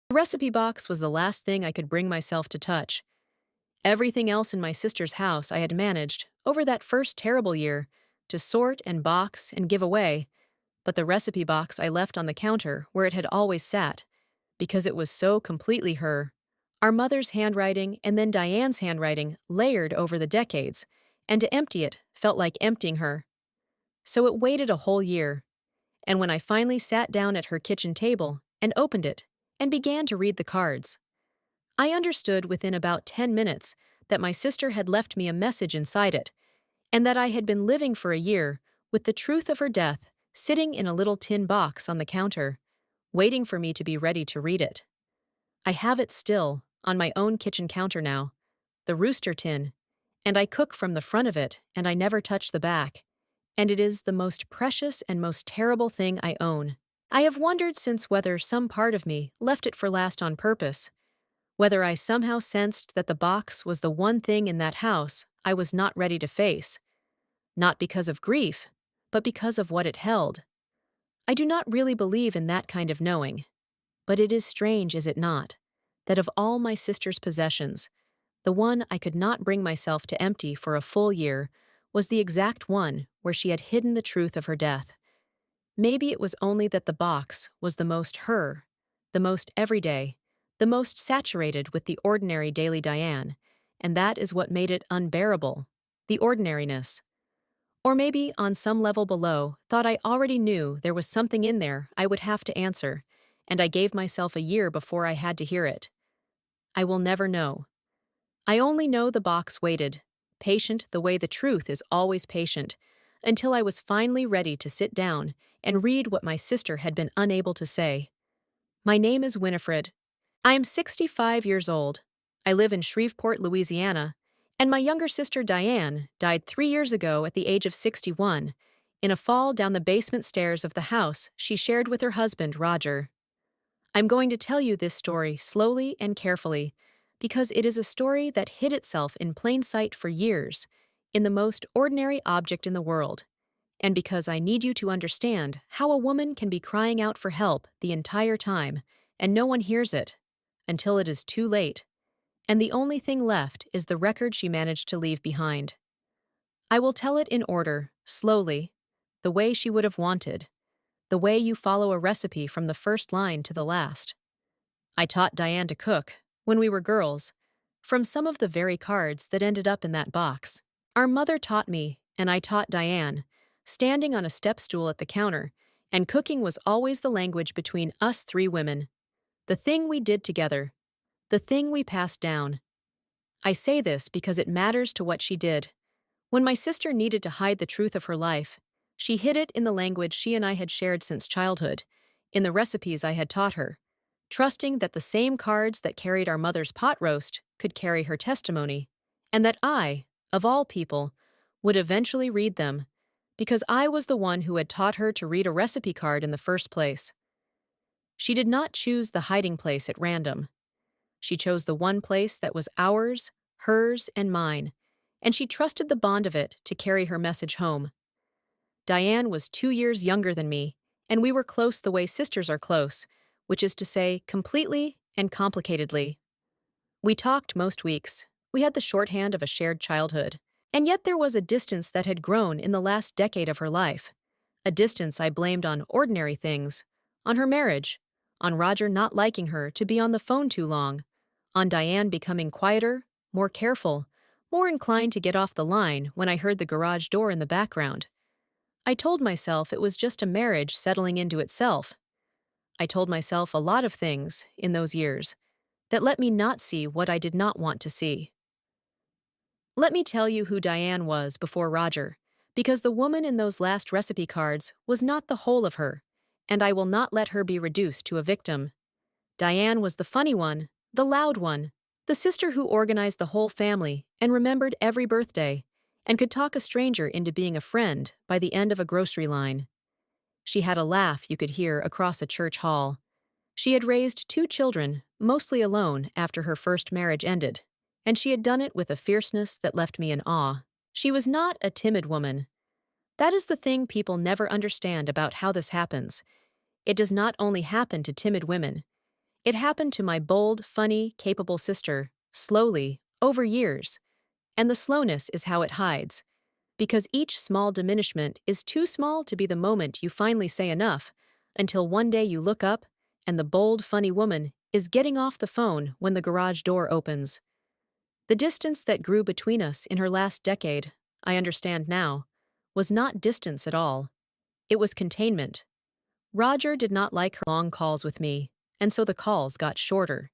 The recipe box was the last thing I could bring myself to touch. Everything else in my sister's house I had managed, over that first terrible year, to sort and box and give away, but the recipe box I left on the counter where it had always sat, because it was so completely her. Our mother's handwriting and then Diane's handwriting layered over the decades, and to empty it felt like emptying her. So it waited a whole year, and when I finally sat down at her kitchen table and opened it and began to read the cards, I understood within about 10 minutes that my sister had left me a message inside it, and that I had been living for a year with the truth of her death sitting in a little tin box on the counter, waiting for me to be ready to read it. I have it still, on my own kitchen counter now, the rooster tin, and I cook from the front of it and I never touch the back, and it is the most precious and most terrible thing I own. I have wondered since whether some part of me left it for last on purpose, whether I somehow sensed that the box was the one thing in that house I was not ready to face, not because of grief, but because of what it held. I do not really believe in that kind of knowing, but it is strange, is it not, that of all my sister's possessions, the one I could not bring myself to empty for a full year was the exact one where she had hidden the truth of her death. Maybe it was only that the box was the most her, the most everyday, the most saturated with the ordinary daily Diane, and that is what made it unbearable, the ordinariness. Or maybe, on some level below, thought I already knew there was something in there I would have to answer, and I gave myself a year before I had to hear it. I will never know. I only know the box waited, patient the way the truth is always patient, until I was finally ready to sit down and read what my sister had been unable to say. My name is Winifred. I am 65 years old. I live in Shreveport, Louisiana, and my younger sister Diane died 3 years ago at the age of 61 in a fall down the basement stairs of the house she shared with her husband, Roger. I'm going to tell you this story slowly and carefully because it is a story that hid itself in plain sight for years in the most ordinary object in the world, and because I need you to understand how a woman can be crying out for help the entire time and no one hears it until it is too late, and the only thing left is the record she managed to leave behind. I will tell it in order, slowly, the way she would have wanted, the way you follow a recipe from the first line to the last. I taught Diane to cook, when we were girls, from some of the very cards that ended up in that box. Our mother taught me, and I taught Diane, standing on a step stool at the counter, and cooking was always the language between us three women. The thing we did together. The thing we passed down. I say this because it matters to what she did. When my sister needed to hide the truth of her life, she hid it in the language she and I had shared since childhood, in the recipes I had taught her, trusting that the same cards that carried our mother's pot roast could carry her testimony, and that I, of all people, would eventually read them, because I was the one who had taught her to read a recipe card in the first place. She did not choose the hiding place at random. She chose the one place that was ours, hers, and mine, and she trusted the bond of it to carry her message home. Diane was 2 years younger than me, and we were close the way sisters are close, which is to say, completely and complicatedly. We talked most weeks. We had the shorthand of a shared childhood. And yet there was a distance that had grown in the last decade of her life. A distance I blamed on ordinary things, on her marriage, on Roger not liking her to be on the phone too long, on Diane becoming quieter, more careful, more inclined to get off the line when I heard the garage door in the background. I told myself it was just a marriage settling into itself. I told myself a lot of things, in those years, that let me not see what I did not want to see. Let me tell you who Diane was before Roger, because the woman in those last recipe cards was not the whole of her, and I will not let her be reduced to a victim. Diane was the funny one, the loud one, the sister who organized the whole family and remembered every birthday, and could talk a stranger into being a friend by the end of a grocery line. She had a laugh you could hear across a church hall. She had raised 2 children, mostly alone after her first marriage ended, and she had done it with a fierceness that left me in awe. She was not a timid woman. That is the thing people never understand about how this happens. It does not only happen to timid women. It happened to my bold, funny, capable sister, slowly, over years. And the slowness is how it hides. Because each small diminishment is too small to be the moment you finally say enough, until one day you look up, and the bold, funny woman is getting off the phone when the garage door opens. The distance that grew between us in her last decade, I understand now, was not distance at all. It was containment. Roger did not like her long calls with me, and so the calls got shorter.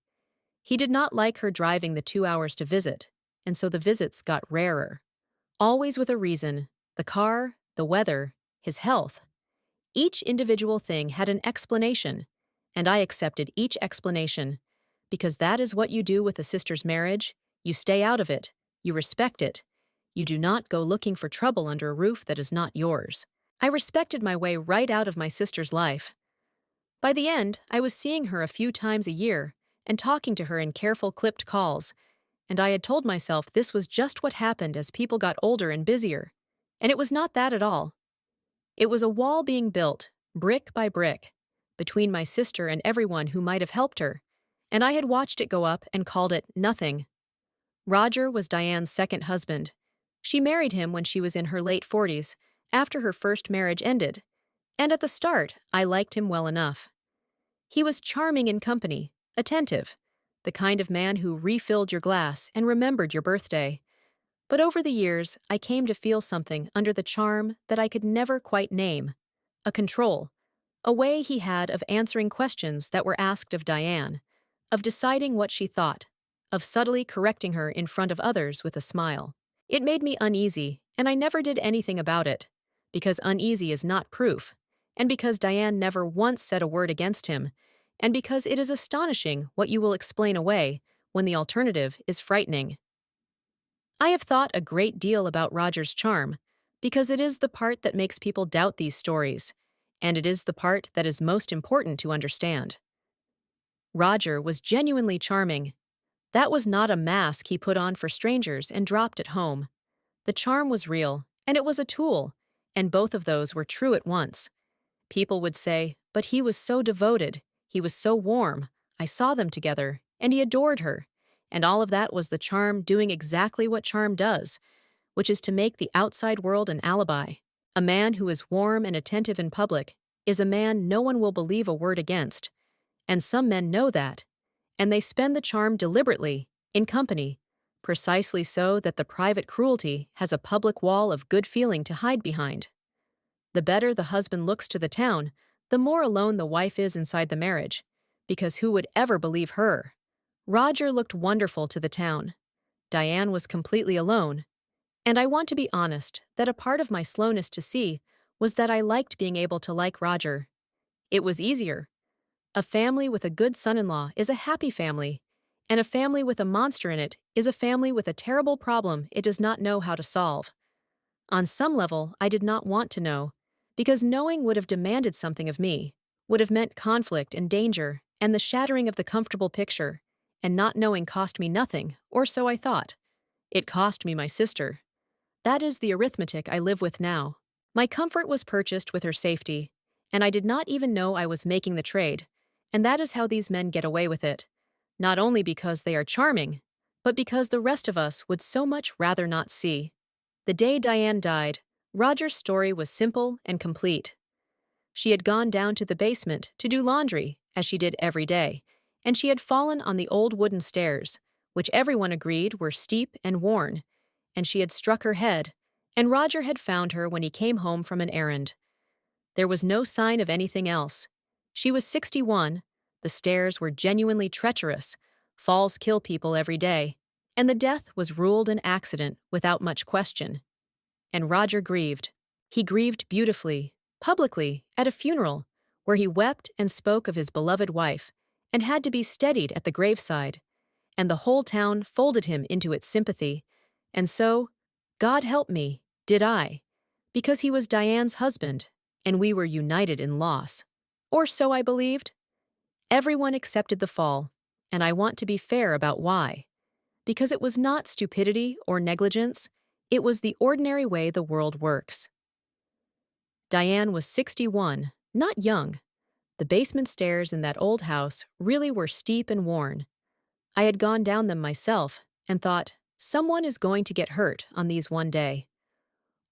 He did not like her driving the 2 hours to visit, and so the visits got rarer. Always with a reason: the car, the weather, his health. Each individual thing had an explanation, and I accepted each explanation, because that is what you do with a sister's marriage. You stay out of it, you respect it. You do not go looking for trouble under a roof that is not yours. I respected my way right out of my sister's life. By the end, I was seeing her a few times a year and talking to her in careful clipped calls, and I had told myself this was just what happened as people got older and busier. And it was not that at all. It was a wall being built, brick by brick, between my sister and everyone who might have helped her, and I had watched it go up and called it nothing. Roger was Diane's second husband. She married him when she was in her late 40s, after her first marriage ended, and at the start, I liked him well enough. He was charming in company, attentive, the kind of man who refilled your glass and remembered your birthday. But over the years, I came to feel something under the charm that I could never quite name: a control, a way he had of answering questions that were asked of Diane, of deciding what she thought, of subtly correcting her in front of others with a smile. It made me uneasy, and I never did anything about it, because uneasy is not proof, and because Diane never once said a word against him, and because it is astonishing what you will explain away when the alternative is frightening. I have thought a great deal about Roger's charm, because it is the part that makes people doubt these stories, and it is the part that is most important to understand. Roger was genuinely charming. That was not a mask he put on for strangers and dropped at home. The charm was real, and it was a tool, and both of those were true at once. People would say, "But he was so devoted, he was so warm, I saw them together, and he adored her." And all of that was the charm doing exactly what charm does, which is to make the outside world an alibi. A man who is warm and attentive in public is a man no one will believe a word against. And some men know that, and they spend the charm deliberately, in company, precisely so that the private cruelty has a public wall of good feeling to hide behind. The better the husband looks to the town, the more alone the wife is inside the marriage, because who would ever believe her? Roger looked wonderful to the town. Diane was completely alone. And I want to be honest that a part of my slowness to see was that I liked being able to like Roger. It was easier. A family with a good son-in-law is a happy family, and a family with a monster in it is a family with a terrible problem it does not know how to solve. On some level, I did not want to know, because knowing would have demanded something of me, would have meant conflict and danger and the shattering of the comfortable picture, and not knowing cost me nothing, or so I thought. It cost me my sister. That is the arithmetic I live with now. My comfort was purchased with her safety, and I did not even know I was making the trade, and that is how these men get away with it. Not only because they are charming, but because the rest of us would so much rather not see. The day Diane died, Roger's story was simple and complete. She had gone down to the basement to do laundry, as she did every day, and she had fallen on the old wooden stairs, which everyone agreed were steep and worn, and she had struck her head, and Roger had found her when he came home from an errand. There was no sign of anything else. She was 61, the stairs were genuinely treacherous, falls kill people every day, and the death was ruled an accident without much question. And Roger grieved. He grieved beautifully, publicly, at a funeral, where he wept and spoke of his beloved wife, and had to be steadied at the graveside, and the whole town folded him into its sympathy. And so, God help me, did I, because he was Diane's husband, and we were united in loss. Or so I believed. Everyone accepted the fall, and I want to be fair about why. Because it was not stupidity or negligence, it was the ordinary way the world works. Diane was 61, not young. The basement stairs in that old house really were steep and worn. I had gone down them myself and thought, someone is going to get hurt on these one day.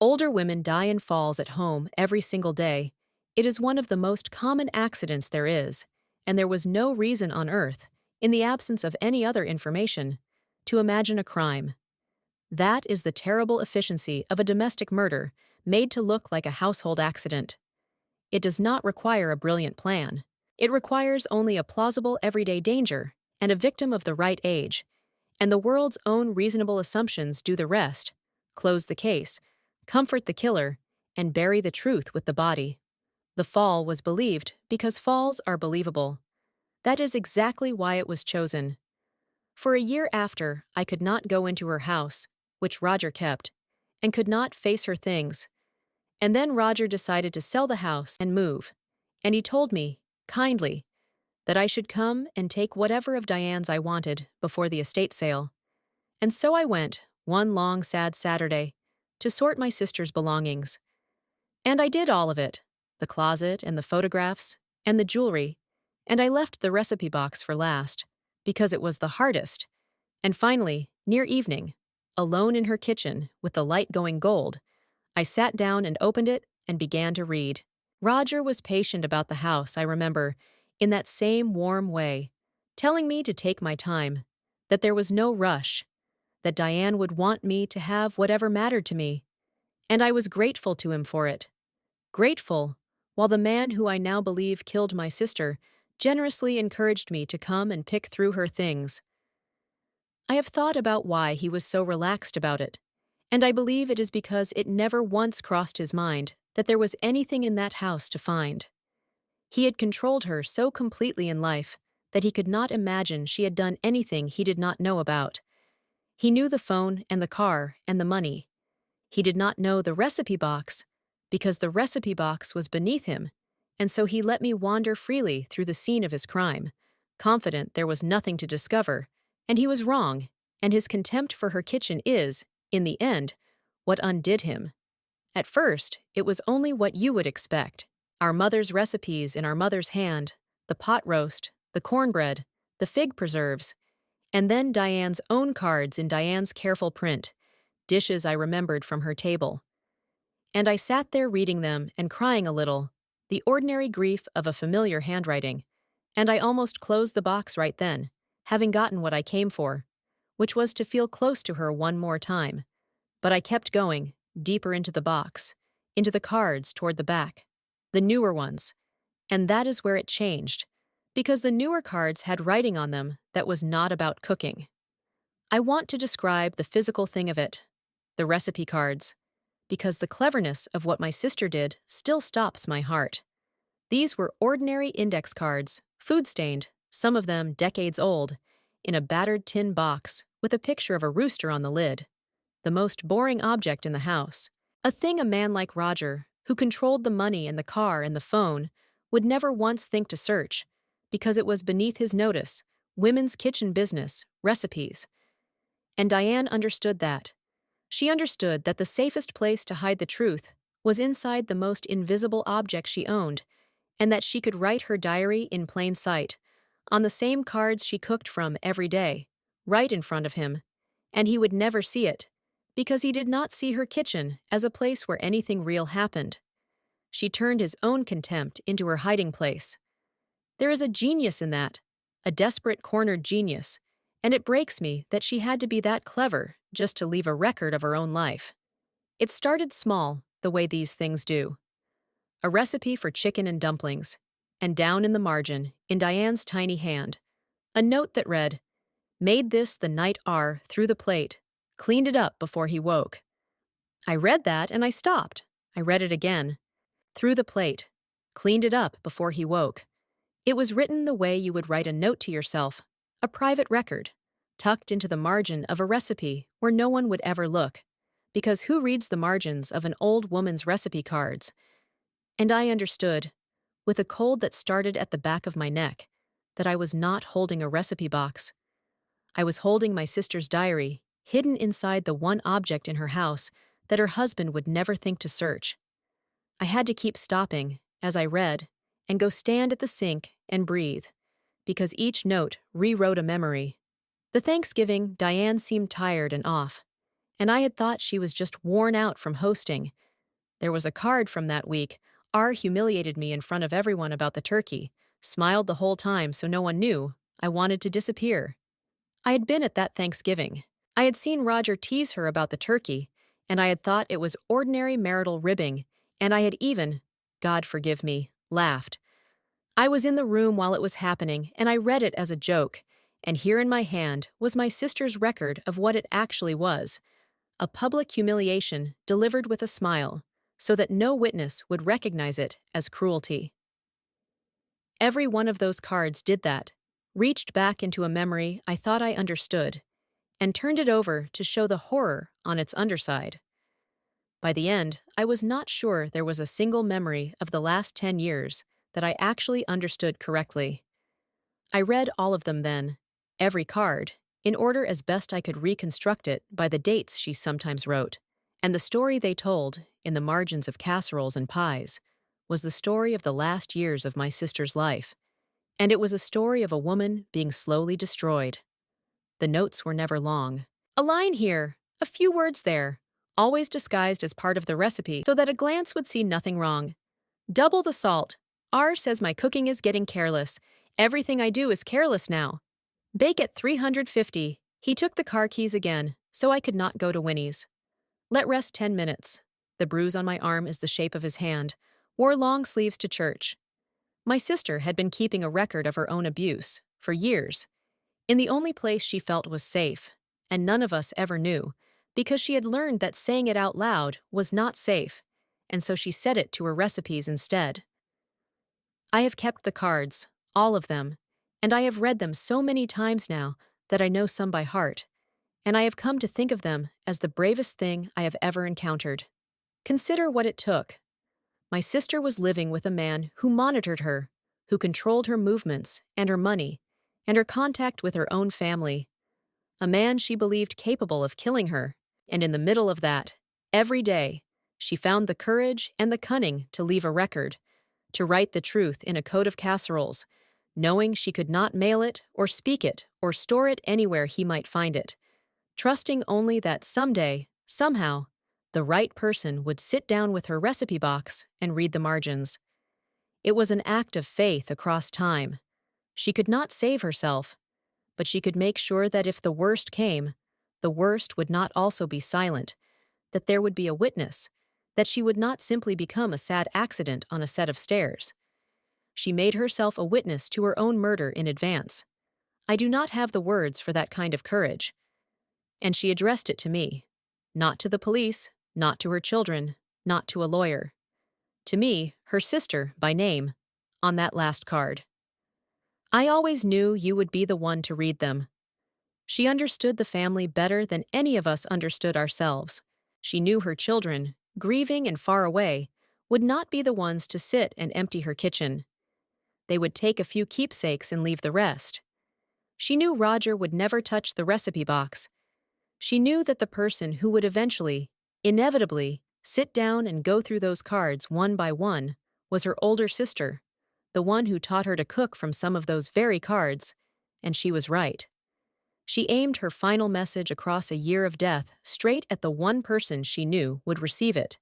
Older women die in falls at home every single day. It is one of the most common accidents there is, and there was no reason on earth, in the absence of any other information, to imagine a crime. That is the terrible efficiency of a domestic murder made to look like a household accident. It does not require a brilliant plan. It requires only a plausible everyday danger and a victim of the right age, and the world's own reasonable assumptions do the rest: close the case, comfort the killer, and bury the truth with the body. The fall was believed because falls are believable. That is exactly why it was chosen. For a year after, I could not go into her house, which Roger kept, and could not face her things. And then Roger decided to sell the house and move, and he told me, kindly, that I should come and take whatever of Diane's I wanted before the estate sale. And so I went, one long sad Saturday, to sort my sister's belongings. And I did all of it, the closet and the photographs and the jewelry, and I left the recipe box for last, because it was the hardest. And finally, near evening, alone in her kitchen with the light going gold, I sat down and opened it and began to read. Roger was patient about the house, I remember, in that same warm way, telling me to take my time, that there was no rush, that Diane would want me to have whatever mattered to me, and I was grateful to him for it. Grateful, while the man who I now believe killed my sister generously encouraged me to come and pick through her things. I have thought about why he was so relaxed about it, and I believe it is because it never once crossed his mind that there was anything in that house to find. He had controlled her so completely in life that he could not imagine she had done anything he did not know about. He knew the phone and the car and the money. He did not know the recipe box, because the recipe box was beneath him, and so he let me wander freely through the scene of his crime, confident there was nothing to discover, and he was wrong, and his contempt for her kitchen is, in the end, what undid him. At first, it was only what you would expect: our mother's recipes in our mother's hand, the pot roast, the cornbread, the fig preserves, and then Diane's own cards in Diane's careful print, dishes I remembered from her table. And I sat there reading them and crying a little, the ordinary grief of a familiar handwriting, and I almost closed the box right then, having gotten what I came for, which was to feel close to her one more time. But I kept going, deeper into the box, into the cards toward the back, the newer ones, and that is where it changed, because the newer cards had writing on them that was not about cooking. I want to describe the physical thing of it, the recipe cards, because the cleverness of what my sister did still stops my heart. These were ordinary index cards, food-stained, some of them decades old, in a battered tin box with a picture of a rooster on the lid. The most boring object in the house, a thing a man like Roger, who controlled the money and the car and the phone, would never once think to search, because it was beneath his notice: women's kitchen business, recipes. And Diane understood that. She understood that the safest place to hide the truth was inside the most invisible object she owned, and that she could write her diary in plain sight, on the same cards she cooked from every day, right in front of him, and he would never see it, because he did not see her kitchen as a place where anything real happened. She turned his own contempt into her hiding place. There is a genius in that, a desperate cornered genius, and it breaks me that she had to be that clever just to leave a record of her own life. It started small, the way these things do. A recipe for chicken and dumplings, and down in the margin, in Diane's tiny hand, a note that read, "Made this the night R through the plate, cleaned it up before he woke." I read that and I stopped. I read it again. Through the plate, cleaned it up before he woke. It was written the way you would write a note to yourself, a private record, tucked into the margin of a recipe where no one would ever look, because who reads the margins of an old woman's recipe cards? And I understood, with a cold that started at the back of my neck, that I was not holding a recipe box. I was holding my sister's diary, hidden inside the one object in her house that her husband would never think to search. I had to keep stopping, as I read, and go stand at the sink and breathe, because each note rewrote a memory. The Thanksgiving, Diane seemed tired and off, and I had thought she was just worn out from hosting. There was a card from that week. R humiliated me in front of everyone about the turkey, smiled the whole time so no one knew. I wanted to disappear. I had been at that Thanksgiving. I had seen Roger tease her about the turkey, and I had thought it was ordinary marital ribbing, and I had even, God forgive me, laughed. I was in the room while it was happening, and I read it as a joke, and here in my hand was my sister's record of what it actually was, a public humiliation delivered with a smile, so that no witness would recognize it as cruelty. Every one of those cards did that, reached back into a memory I thought I understood, and turned it over to show the horror on its underside. By the end, I was not sure there was a single memory of the last 10 years that I actually understood correctly. I read all of them then, every card, in order as best I could reconstruct it by the dates she sometimes wrote, and the story they told, in the margins of casseroles and pies, was the story of the last years of my sister's life, and it was a story of a woman being slowly destroyed. The notes were never long. A line here, a few words there, always disguised as part of the recipe so that a glance would see nothing wrong. Double the salt. R says my cooking is getting careless. Everything I do is careless now. Bake at 350. He took the car keys again, so I could not go to Winnie's. Let rest 10 minutes. The bruise on my arm is the shape of his hand. Wore long sleeves to church. My sister had been keeping a record of her own abuse, for years, in the only place she felt was safe, and none of us ever knew, because she had learned that saying it out loud was not safe, and so she said it to her recipes instead. I have kept the cards, all of them, and I have read them so many times now that I know some by heart, and I have come to think of them as the bravest thing I have ever encountered. Consider what it took. My sister was living with a man who monitored her, who controlled her movements and her money, and her contact with her own family. A man she believed capable of killing her, and in the middle of that, every day, she found the courage and the cunning to leave a record, to write the truth in a coat of casseroles, knowing she could not mail it or speak it or store it anywhere he might find it, trusting only that someday, somehow, the right person would sit down with her recipe box and read the margins. It was an act of faith across time. She could not save herself, but she could make sure that if the worst came, the worst would not also be silent, that there would be a witness, that she would not simply become a sad accident on a set of stairs. She made herself a witness to her own murder in advance. I do not have the words for that kind of courage. And she addressed it to me, not to the police, not to her children, not to a lawyer. To me, her sister, by name, on that last card. I always knew you would be the one to read them. She understood the family better than any of us understood ourselves. She knew her children, grieving and far away, would not be the ones to sit and empty her kitchen. They would take a few keepsakes and leave the rest. She knew Roger would never touch the recipe box. She knew that the person who would eventually, inevitably, sit down and go through those cards one by one was her older sister, the one who taught her to cook from some of those very cards, and she was right. She aimed her final message across a year of death straight at the one person she knew would receive it,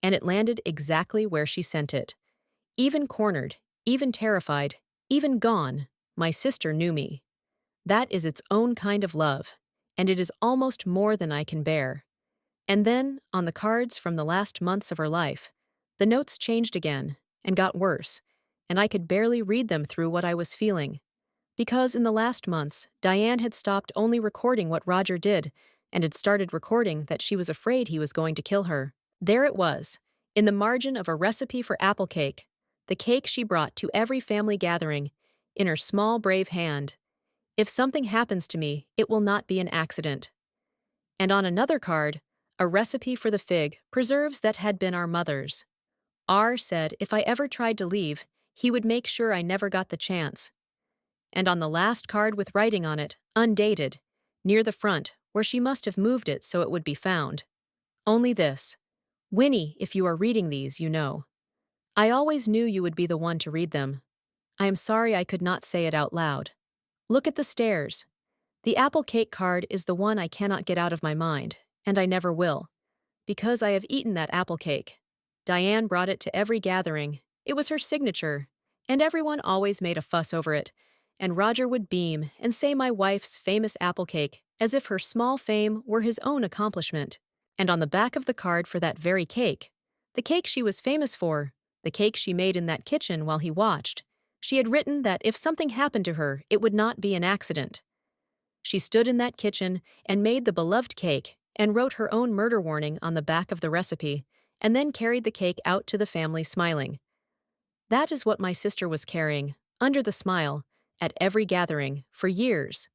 and it landed exactly where she sent it. Even cornered, even terrified, even gone, my sister knew me. That is its own kind of love, and it is almost more than I can bear. And then, on the cards from the last months of her life, the notes changed again, and got worse, and I could barely read them through what I was feeling. Because in the last months, Diane had stopped only recording what Roger did, and had started recording that she was afraid he was going to kill her. There it was, in the margin of a recipe for apple cake, the cake she brought to every family gathering, in her small, brave hand. If something happens to me, it will not be an accident. And on another card, a recipe for the fig, preserves that had been our mother's. R said if I ever tried to leave, he would make sure I never got the chance. And on the last card with writing on it, undated, near the front, where she must have moved it so it would be found. Only this. Winnie, if you are reading these, you know. I always knew you would be the one to read them. I am sorry I could not say it out loud. Look at the stairs. The apple cake card is the one I cannot get out of my mind, and I never will. Because I have eaten that apple cake. Diane brought it to every gathering. It was her signature, and everyone always made a fuss over it. And Roger would beam and say my wife's famous apple cake, as if her small fame were his own accomplishment. And on the back of the card for that very cake, the cake she was famous for, the cake she made in that kitchen while he watched, she had written that if something happened to her, it would not be an accident. She stood in that kitchen and made the beloved cake and wrote her own murder warning on the back of the recipe, and then carried the cake out to the family smiling. That is what my sister was carrying, under the smile, at every gathering, for years.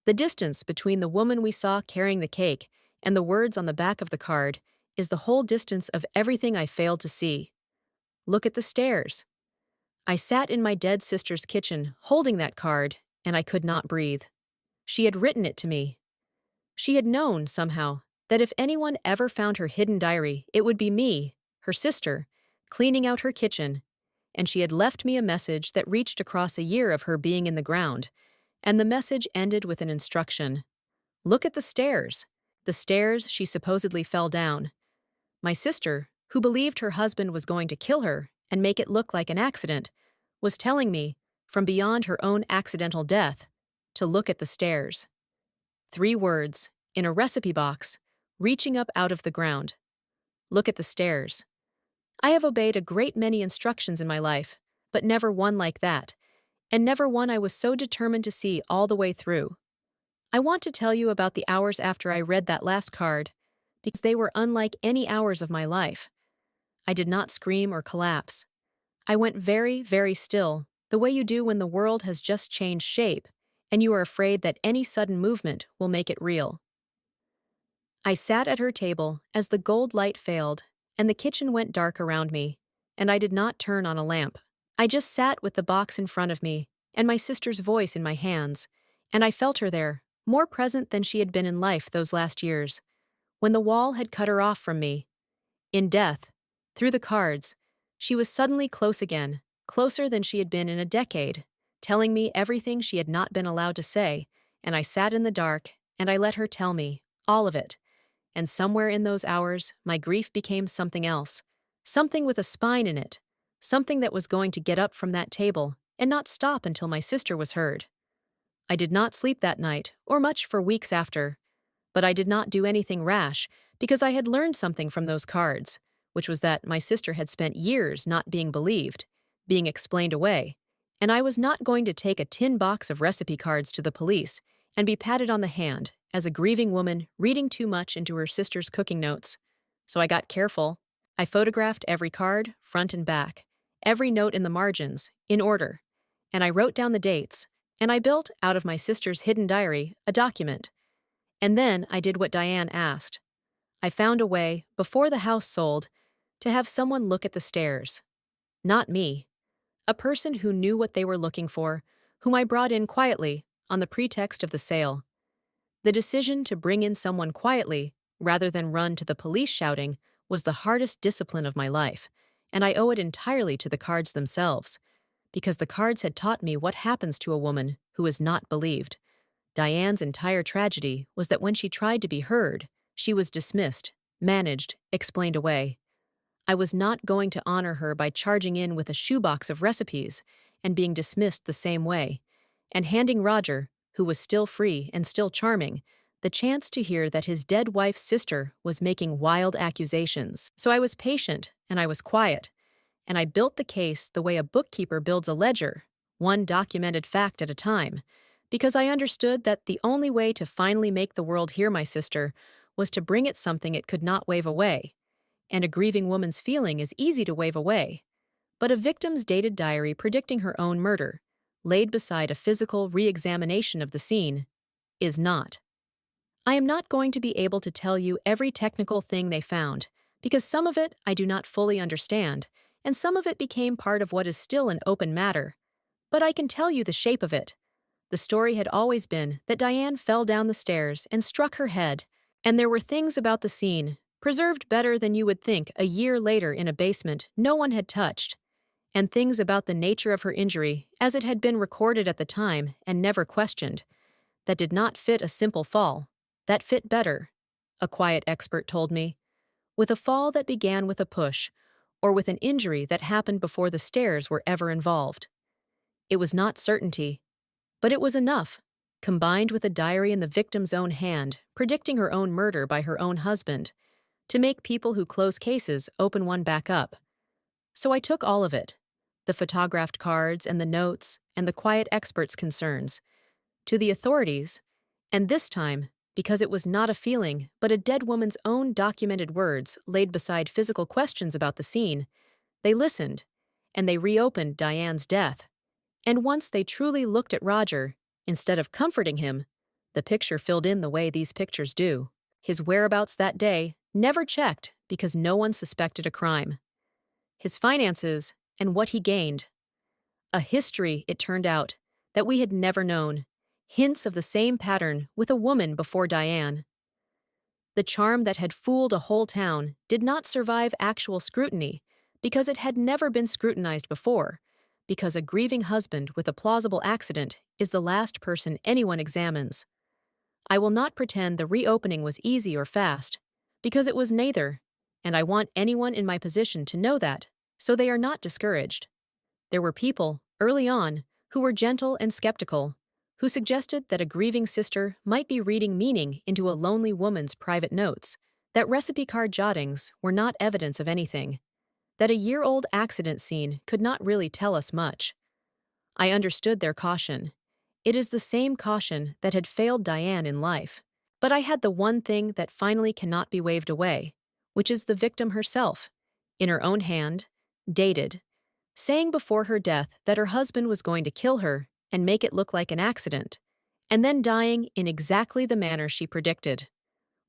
The distance between the woman we saw carrying the cake and the words on the back of the card is the whole distance of everything I failed to see. Look at the stairs. I sat in my dead sister's kitchen, holding that card, and I could not breathe. She had written it to me. She had known, somehow, that if anyone ever found her hidden diary, it would be me, her sister, cleaning out her kitchen, and she had left me a message that reached across a year of her being in the ground, and the message ended with an instruction. Look at the stairs she supposedly fell down. My sister, who believed her husband was going to kill her and make it look like an accident, was telling me, from beyond her own accidental death, to look at the stairs. 3 words, in a recipe box, reaching up out of the ground. Look at the stairs. I have obeyed a great many instructions in my life, but never one like that, and never one I was so determined to see all the way through. I want to tell you about the hours after I read that last card, because they were unlike any hours of my life. I did not scream or collapse. I went very, very still, the way you do when the world has just changed shape, and you are afraid that any sudden movement will make it real. I sat at her table as the gold light failed, and the kitchen went dark around me, and I did not turn on a lamp. I just sat with the box in front of me, and my sister's voice in my hands, and I felt her there, more present than she had been in life those last years, when the wall had cut her off from me. In death, through the cards, she was suddenly close again, closer than she had been in a decade, telling me everything she had not been allowed to say, and I sat in the dark, and I let her tell me, all of it. And somewhere in those hours, my grief became something else, something with a spine in it, something that was going to get up from that table and not stop until my sister was heard. I did not sleep that night, or much for weeks after, but I did not do anything rash because I had learned something from those cards, which was that my sister had spent years not being believed, being explained away, and I was not going to take a tin box of recipe cards to the police and be patted on the hand as a grieving woman reading too much into her sister's cooking notes. So I got careful. I photographed every card, front and back, every note in the margins, in order, and I wrote down the dates, and I built, out of my sister's hidden diary, a document. And then I did what Diane asked. I found a way, before the house sold, to have someone look at the stairs. Not me. A person who knew what they were looking for, whom I brought in quietly, on the pretext of the sale. The decision to bring in someone quietly, rather than run to the police shouting, was the hardest discipline of my life, and I owe it entirely to the cards themselves, because the cards had taught me what happens to a woman who is not believed. Diane's entire tragedy was that when she tried to be heard, she was dismissed, managed, explained away. I was not going to honor her by charging in with a shoebox of recipes and being dismissed the same way, and handing Roger, who was still free and still charming, the chance to hear that his dead wife's sister was making wild accusations. So I was patient, and I was quiet, and I built the case the way a bookkeeper builds a ledger, one documented fact at a time, because I understood that the only way to finally make the world hear my sister was to bring it something it could not wave away. And a grieving woman's feeling is easy to wave away. But a victim's dated diary predicting her own murder, laid beside a physical re-examination of the scene, is not. I am not going to be able to tell you every technical thing they found, because some of it I do not fully understand, and some of it became part of what is still an open matter. But I can tell you the shape of it. The story had always been that Diane fell down the stairs and struck her head, and there were things about the scene, preserved better than you would think a year later in a basement no one had touched, and things about the nature of her injury, as it had been recorded at the time and never questioned, that did not fit a simple fall, that fit better, a quiet expert told me, with a fall that began with a push, or with an injury that happened before the stairs were ever involved. It was not certainty, but it was enough, combined with a diary in the victim's own hand, predicting her own murder by her own husband, to make people who close cases open one back up. So I took all of it, the photographed cards and the notes and the quiet expert's concerns, to the authorities, and this time, because it was not a feeling but a dead woman's own documented words laid beside physical questions about the scene, they listened, and they reopened Diane's death. And once they truly looked at Roger, instead of comforting him, the picture filled in the way these pictures do. His whereabouts that day never checked because no one suspected a crime. His finances and what he gained. A history, it turned out, that we had never known. Hints of the same pattern with a woman before Diane. The charm that had fooled a whole town did not survive actual scrutiny because it had never been scrutinized before, because a grieving husband with a plausible accident is the last person anyone examines. I will not pretend the reopening was easy or fast, because it was neither, and I want anyone in my position to know that, so they are not discouraged. There were people, early on, who were gentle and skeptical, who suggested that a grieving sister might be reading meaning into a lonely woman's private notes, that recipe card jottings were not evidence of anything, that a year-old accident scene could not really tell us much. I understood their caution. It is the same caution that had failed Diane in life. But I had the one thing that finally cannot be waved away, which is the victim herself, in her own hand, dated, saying before her death that her husband was going to kill her and make it look like an accident, and then dying in exactly the manner she predicted.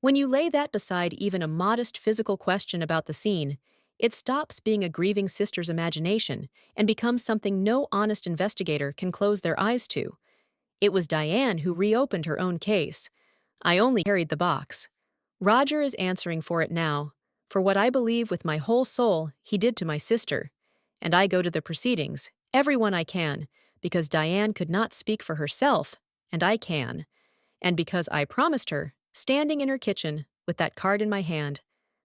When you lay that beside even a modest physical question about the scene, it stops being a grieving sister's imagination and becomes something no honest investigator can close their eyes to. It was Diane who reopened her own case. I only carried the box. Roger is answering for it now, for what I believe with my whole soul he did to my sister. And I go to the proceedings, everyone I can, because Diane could not speak for herself, and I can. And because I promised her, standing in her kitchen with that card in my hand,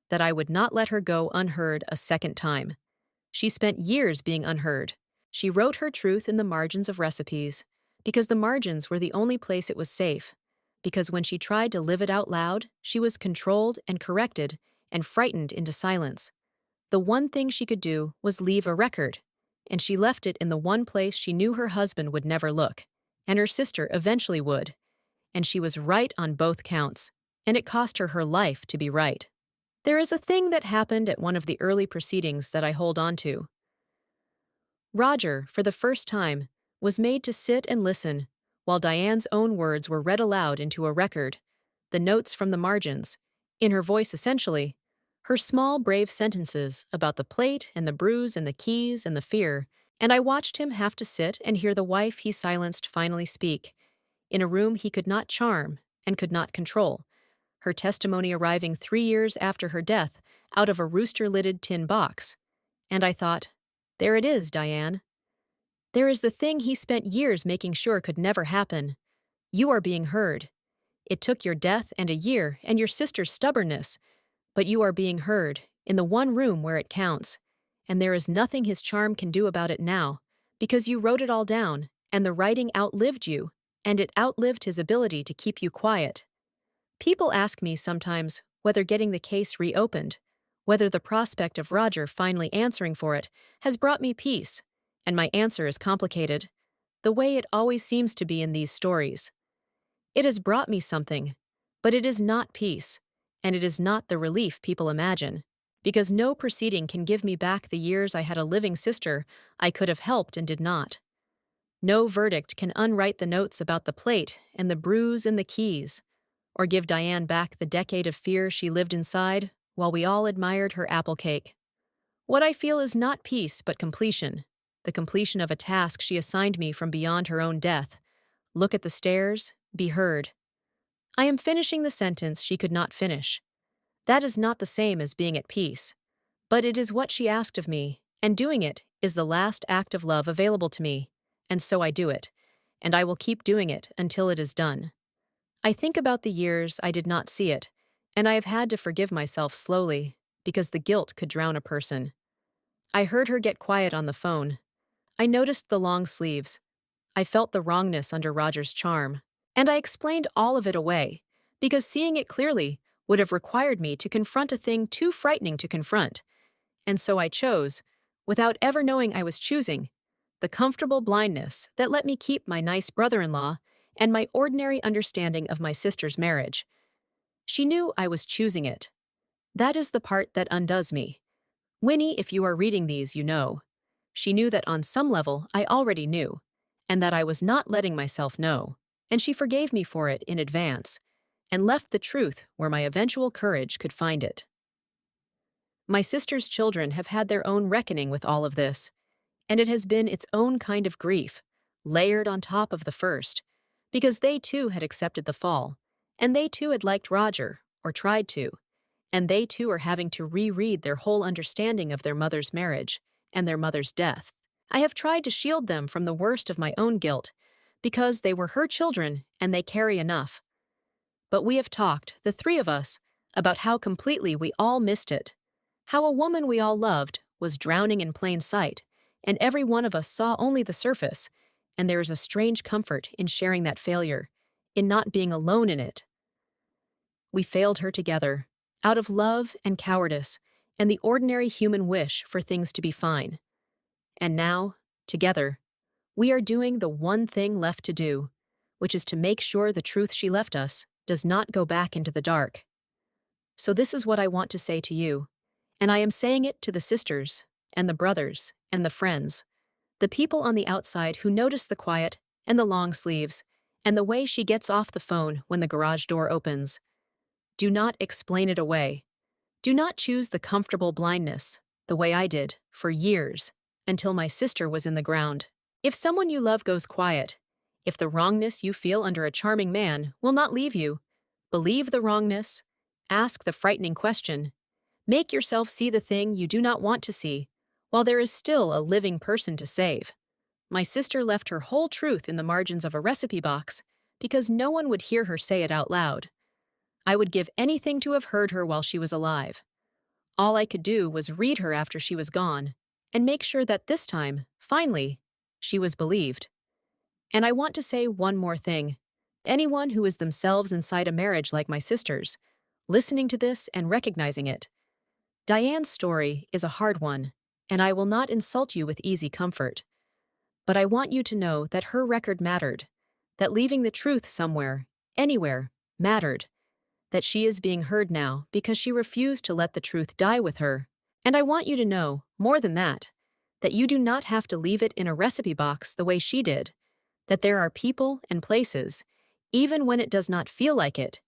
that I would not let her go unheard a second time. She spent years being unheard. She wrote her truth in the margins of recipes, because the margins were the only place it was safe, because when she tried to live it out loud, she was controlled and corrected and frightened into silence. The one thing she could do was leave a record, and she left it in the one place she knew her husband would never look, and her sister eventually would. And she was right on both counts, and it cost her her life to be right. There is a thing that happened at one of the early proceedings that I hold on to. Roger, for the first time, was made to sit and listen while Diane's own words were read aloud into a record, the notes from the margins, in her voice essentially, her small brave sentences about the plate and the bruise and the keys and the fear, and I watched him have to sit and hear the wife he silenced finally speak, in a room he could not charm and could not control, her testimony arriving 3 years after her death out of a rooster-lidded tin box. And I thought, there it is, Diane. There is the thing he spent years making sure could never happen. You are being heard. It took your death and a year and your sister's stubbornness, but you are being heard, in the one room where it counts, and there is nothing his charm can do about it now, because you wrote it all down, and the writing outlived you, and it outlived his ability to keep you quiet. People ask me sometimes whether getting the case reopened, whether the prospect of Roger finally answering for it has brought me peace, and my answer is complicated, the way it always seems to be in these stories. It has brought me something, but it is not peace, and it is not the relief people imagine, because no proceeding can give me back the years I had a living sister I could have helped and did not. No verdict can unwrite the notes about the plate and the bruise and the keys, or give Diane back the decade of fear she lived inside while we all admired her apple cake. What I feel is not peace but completion, the completion of a task she assigned me from beyond her own death. Look at the stairs, be heard. I am finishing the sentence she could not finish. That is not the same as being at peace. But it is what she asked of me, and doing it is the last act of love available to me, and so I do it, and I will keep doing it until it is done. I think about the years I did not see it, and I have had to forgive myself slowly, because the guilt could drown a person. I heard her get quiet on the phone. I noticed the long sleeves. I felt the wrongness under Roger's charm, and I explained all of it away, because seeing it clearly would have required me to confront a thing too frightening to confront. And so I chose, without ever knowing I was choosing, the comfortable blindness that let me keep my nice brother-in-law and my ordinary understanding of my sister's marriage. She knew I was choosing it. That is the part that undoes me. Winnie, if you are reading these, you know. She knew that on some level I already knew, and that I was not letting myself know, and she forgave me for it in advance, and left the truth where my eventual courage could find it. My sister's children have had their own reckoning with all of this, and it has been its own kind of grief, layered on top of the first, because they too had accepted the fall, and they too had liked Roger, or tried to, and they too are having to reread their whole understanding of their mother's marriage and their mother's death. I have tried to shield them from the worst of my own guilt, because they were her children and they carry enough. But we have talked, the three of us, about how completely we all missed it. How a woman we all loved was drowning in plain sight, and every one of us saw only the surface, and there is a strange comfort in sharing that failure, in not being alone in it. We failed her together, out of love and cowardice, and the ordinary human wish for things to be fine. And now, together, we are doing the one thing left to do, which is to make sure the truth she left us does not go back into the dark. So this is what I want to say to you. And I am saying it to the sisters, and the brothers, and the friends, the people on the outside who notice the quiet, and the long sleeves, and the way she gets off the phone when the garage door opens. Do not explain it away. Do not choose the comfortable blindness, the way I did, for years, until my sister was in the ground. If someone you love goes quiet, if the wrongness you feel under a charming man will not leave you, believe the wrongness, ask the frightening question. Make yourself see the thing you do not want to see, while there is still a living person to save. My sister left her whole truth in the margins of a recipe box because no one would hear her say it out loud. I would give anything to have heard her while she was alive. All I could do was read her after she was gone, and make sure that this time, finally, she was believed. And I want to say one more thing. Anyone who is themselves inside a marriage like my sister's, listening to this and recognizing it, Diane's story is a hard one, and I will not insult you with easy comfort. But I want you to know that her record mattered, that leaving the truth somewhere, anywhere, mattered, that she is being heard now because she refused to let the truth die with her. And I want you to know, more than that you do not have to leave it in a recipe box the way she did, that there are people and places, even when it does not feel like it,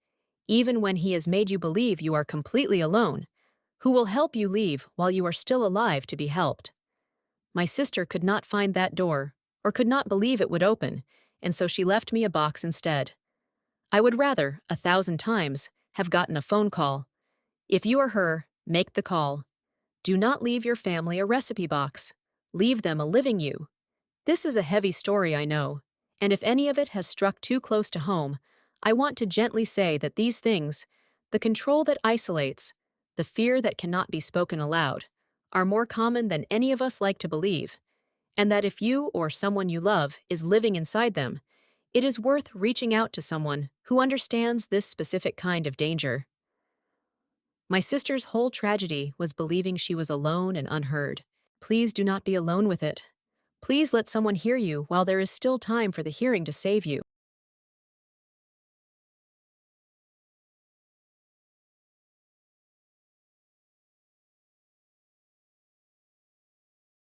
even when he has made you believe you are completely alone, who will help you leave while you are still alive to be helped. My sister could not find that door, or could not believe it would open, and so she left me a box instead. I would rather, 1,000 times, have gotten a phone call. If you are her, make the call. Do not leave your family a recipe box. Leave them a living you. This is a heavy story, I know, and if any of it has struck too close to home, I want to gently say that these things, the control that isolates, the fear that cannot be spoken aloud, are more common than any of us like to believe, and that if you or someone you love is living inside them, it is worth reaching out to someone who understands this specific kind of danger. My sister's whole tragedy was believing she was alone and unheard. Please do not be alone with it. Please let someone hear you while there is still time for the hearing to save you.